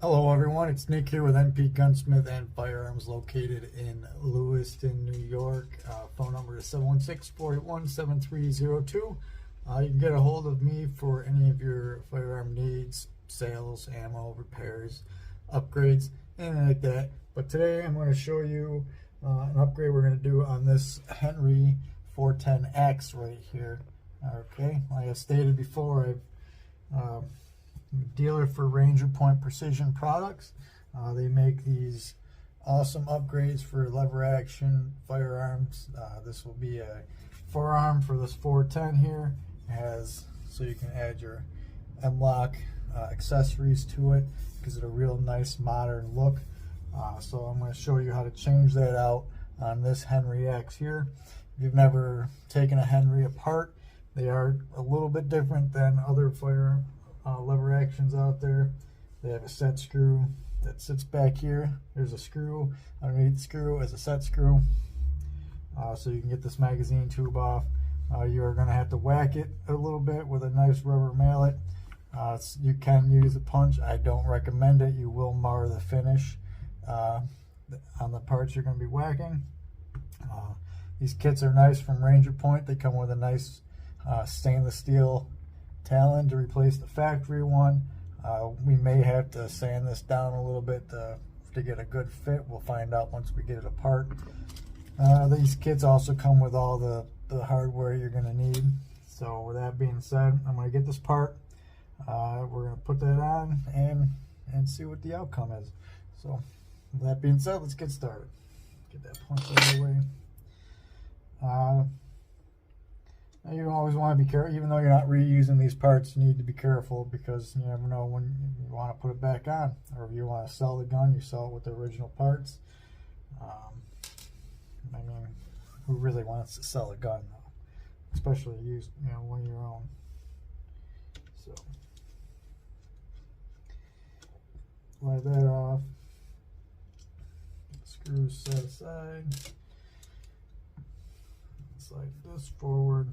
Hello everyone, it's Nick here with NP Gunsmith and Firearms located in Lewiston, New York. Phone number is 716-481-7302. You can get a hold of me for any of your firearm needs, sales, ammo, repairs, upgrades, anything like that. But today I'm going to show you an upgrade we're going to do on this Henry 410X right here. Okay, like I stated before, I've dealer for Ranger Point Precsion products. They make these awesome upgrades for lever action firearms. This will be a forearm for this 410 here. It has, so you can add your M-lok accessories to it. Gives it a real nice modern look. So I'm going to show you how to change that out on this Henry X here. If you've never taken a Henry apart, they are a little bit different than other firearm lever actions out there. They have a set screw that sits back here. There's a screw underneath the screw as a set screw, so you can get this magazine tube off. You are going to have to whack it a little bit with a nice rubber mallet. You can use a punch. I don't recommend it. You will mar the finish on the parts you're going to be whacking. These kits are nice from Ranger Point. They come with a nice stainless steel talon to replace the factory one. We may have to sand this down a little bit to get a good fit. We'll find out once we get it apart. These kits also come with all the hardware you're going to need. So with that being said, I'm going to get this part. We're going to put that on and see what the outcome is. So with that being said, let's get started. Get that punch out of the way. You always want to be careful, even though you're not reusing these parts. You need to be careful because you never know when you want to put it back on, or if you want to sell the gun, you sell it with the original parts. I mean, who really wants to sell a gun though, especially used, one of your own? So slide that off. Screws set aside. Slide this forward.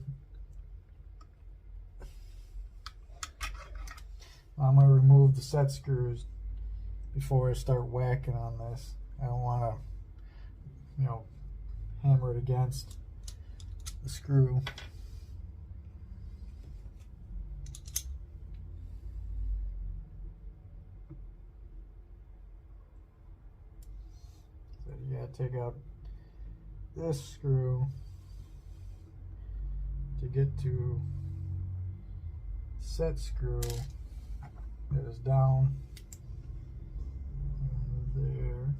I'm going to remove the set screws before I start whacking on this. I don't want to, hammer it against the screw. So you got to take out this screw to get to set screw that is down there.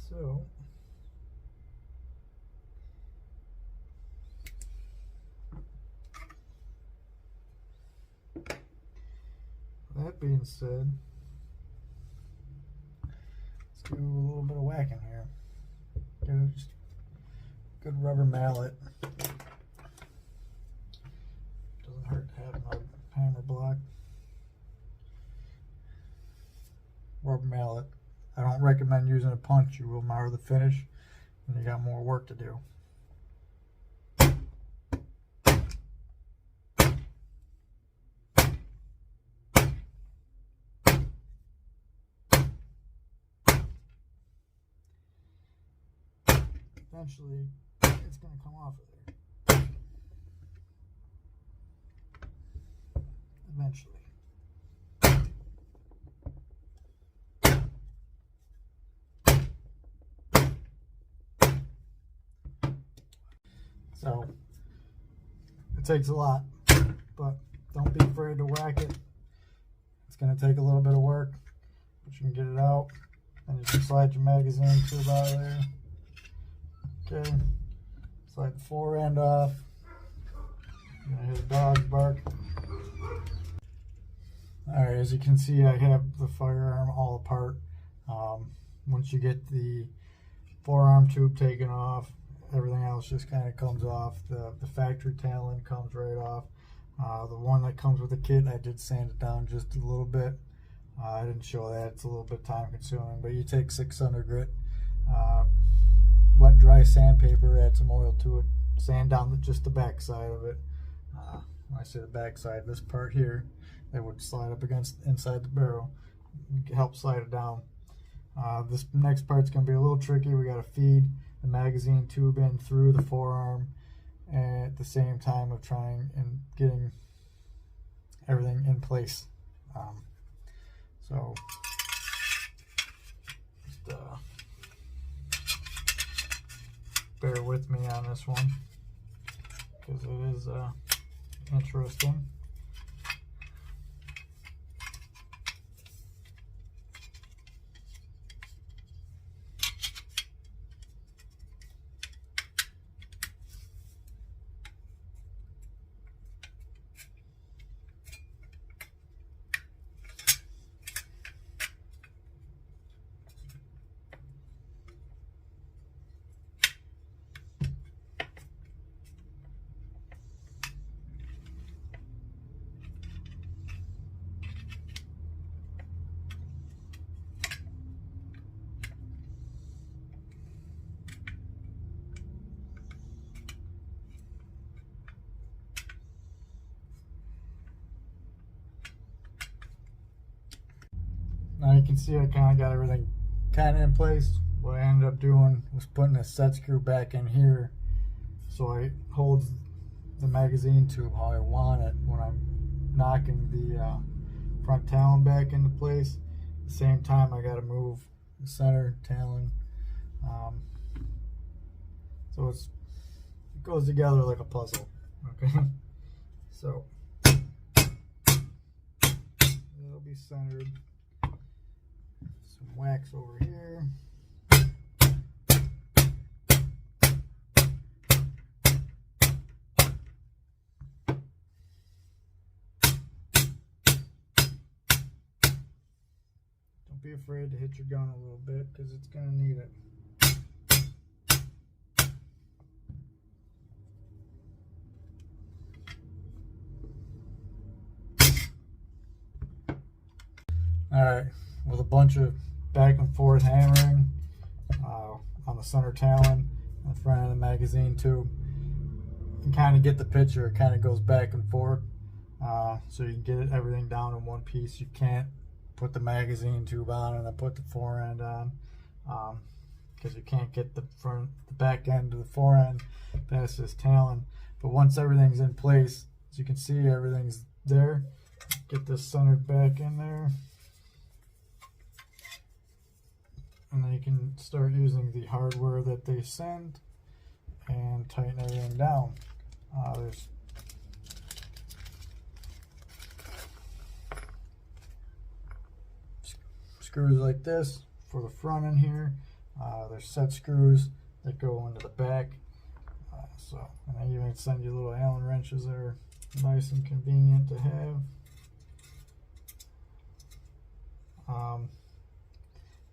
So that being said, let's do a little bit of whacking here. Just good rubber mallet. Doesn't hurt to have a hammer block. Rubber mallet. I don't recommend using a punch. You will mar the finish and you got more work to do. Eventually it's going to come off of there. Eventually. So it takes a lot, but don't be afraid to whack it. It's going to take a little bit of work, but you can get it out. And you can slide your magazine tube out of there. Okay, slide the fore end off. I'm gonna hear the dogs bark. Alright, as you can see, I have the firearm all apart. Once you get the forearm tube taken off, everything else just kind of comes off. The factory talon comes right off. The one that comes with the kit, I did sand it down just a little bit. I didn't show that, it's a little bit time consuming, but you take 600 grit. Wet dry sandpaper, add some oil to it, sand down just the back side of it. When I say the back side, this part here, that would slide up against inside the barrel, help slide it down. This next part's going to be a little tricky. We got to feed the magazine tube in through the forearm at the same time of trying and getting everything in place. So just bear with me on this one because it is interesting. Now you can see I kind of got everything kind of in place. What I ended up doing was putting a set screw back in here so it holds the magazine tube how I want it when I'm knocking the front talon back into place. At the same time, I got to move the center talon, so it goes together like a puzzle. Okay, so it'll be centered. Some wax over here. Don't be afraid to hit your gun a little bit because it's going to need it. Alright, with a bunch of back and forth hammering on the center talon, on the front of the magazine tube, you can kind of get the picture. It kind of goes back and forth, so you can get everything down in one piece. You can't put the magazine tube on and then put the fore end on, because you can't get the back end to the fore end past this talon. But once everything's in place, as you can see, everything's there. Get this centered back in there. And then you can start using the hardware that they send and tighten everything down. There's screws like this for the front in here. There's set screws that go into the back. And they even send you little Allen wrenches that are nice and convenient to have.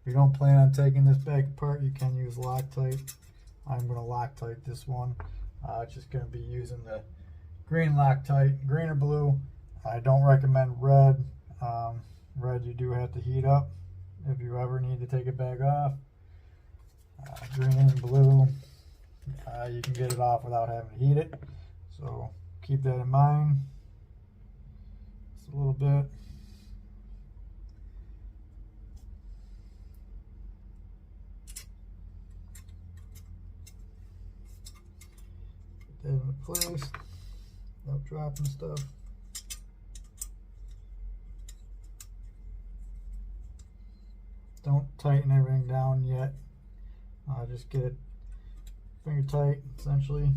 If you don't plan on taking this back apart, you can use Loctite. I'm going to Loctite this one. Just going to be using the green Loctite, green or blue. I don't recommend red. Red you do have to heat up if you ever need to take it back off. Green, blue, you can get it off without having to heat it. So keep that in mind. Just a little bit. That into place without dropping stuff. Don't tighten everything down yet. Just get it finger tight, essentially,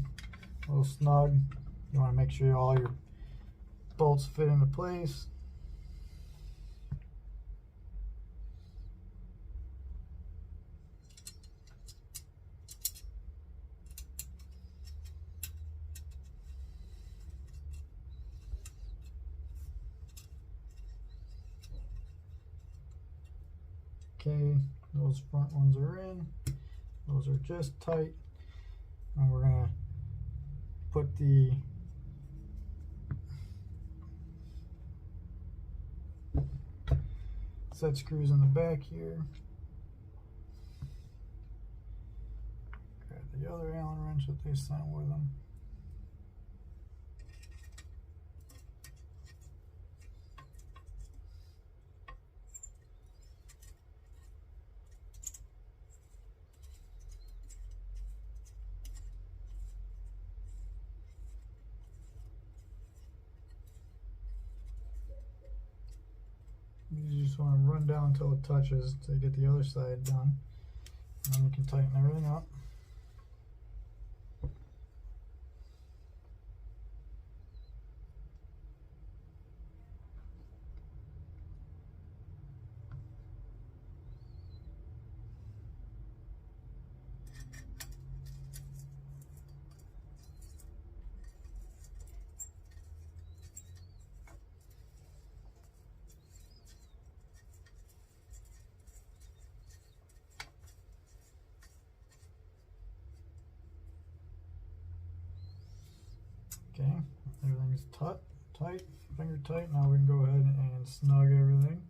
a little snug. You want to make sure all your bolts fit into place. Okay, those front ones are in. Those are just tight. And we're going to put the set screws in the back here. Grab the other Allen wrench that they sent with them. You just want to run down until it touches to get the other side done. And then you can tighten everything up. Okay, everything's tight, finger tight. Now we can go ahead and snug everything.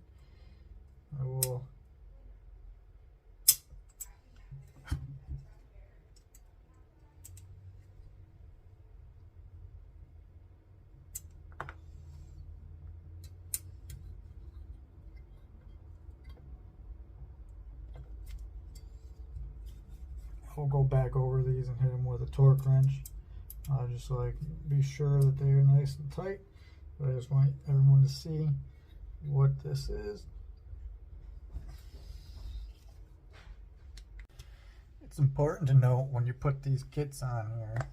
I will go back over these and hit them with a torque wrench. Just so I can be sure that they're nice and tight. But I just want everyone to see what this is. It's important to note when you put these kits on here.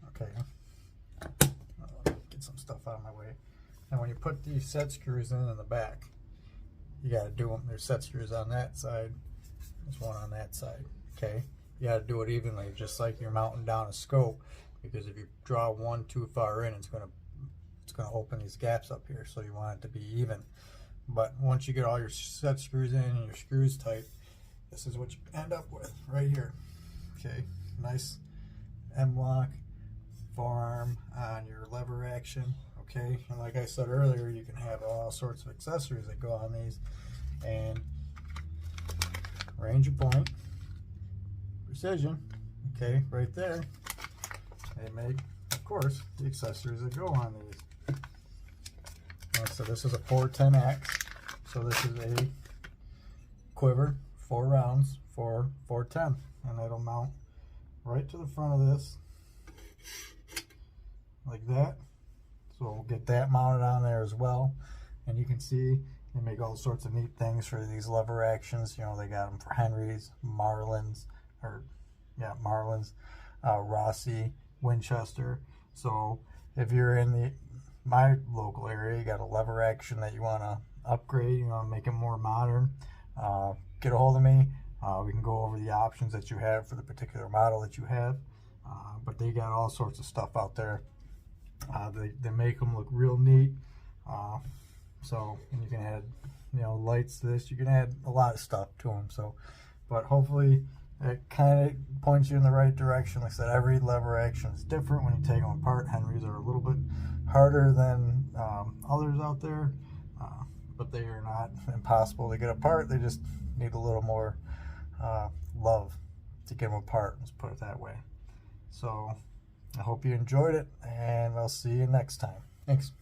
Okay, get some stuff out of my way. And when you put these set screws in the back, you got to do them. There's set screws on that side. There's one on that side. Okay. You got to do it evenly, just like you're mounting down a scope, because if you draw one too far in, it's going to open these gaps up here. So you want it to be even. But once you get all your set screws in and your screws tight, this is what you end up with right here. Okay, nice M-lok forearm on your lever action. Okay, and like I said earlier, you can have all sorts of accessories that go on these. And Ranger Point Precsion, okay, right there, they make, of course, the accessories that go on these. And so this is a 410X, so this is a quiver, 4 rounds for 410, and it'll mount right to the front of this, like that. So we'll get that mounted on there as well. And you can see they make all sorts of neat things for these lever actions. You know, they got them for Henrys, Marlins, Rossi, Winchester. So if you're in my local area, you got a lever action that you want to upgrade, you want to make it more modern, get a hold of me. We can go over the options that you have for the particular model that you have. But they got all sorts of stuff out there. They make them look real neat. So, and you can add, lights to this. You can add a lot of stuff to them. So, but hopefully it kind of points you in the right direction. Like I said, every lever action is different when you take them apart. Henrys are a little bit harder than others out there, but they are not impossible to get apart. They just need a little more love to get them apart. Let's put it that way. So I hope you enjoyed it, and I'll see you next time. Thanks.